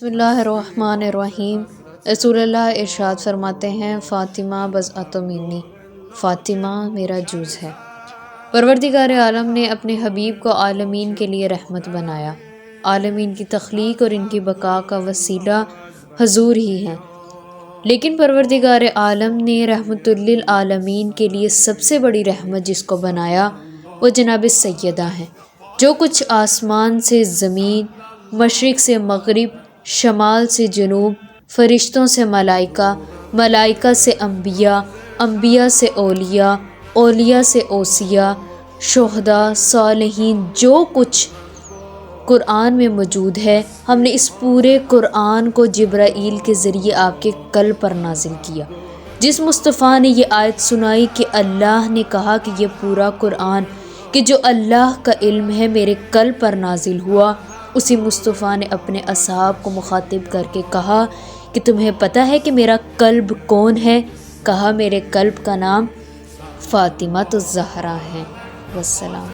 بسم اللہ الرحمن الرحیم۔ رسول اللہ ارشاد فرماتے ہیں، فاطمہ بضعۃ منی، فاطمہ میرا جز ہے۔ پروردگار عالم نے اپنے حبیب کو عالمین کے لیے رحمت بنایا۔ عالمین کی تخلیق اور ان کی بقا کا وسیلہ حضور ہی ہیں، لیکن پروردگار عالم نے رحمت للعالمین کے لیے سب سے بڑی رحمت جس کو بنایا وہ جناب سیدہ ہیں۔ جو کچھ آسمان سے زمین، مشرق سے مغرب، شمال سے جنوب، فرشتوں سے ملائکہ، ملائکہ سے انبیاء، انبیاء سے اولیاء، اولیاء سے اوصیاء، شہداء، صالحین، جو کچھ قرآن میں موجود ہے، ہم نے اس پورے قرآن کو جبرائیل کے ذریعے آپ کے قلب پر نازل کیا۔ جس مصطفیٰ نے یہ آیت سنائی کہ اللہ نے کہا کہ یہ پورا قرآن کہ جو اللہ کا علم ہے میرے قلب پر نازل ہوا، اسی مصطفیٰ نے اپنے اصحاب کو مخاطب کر کے کہا کہ تمہیں پتہ ہے کہ میرا قلب کون ہے؟ کہا میرے قلب کا نام فاطمہ الزہرا ہے۔ والسلام۔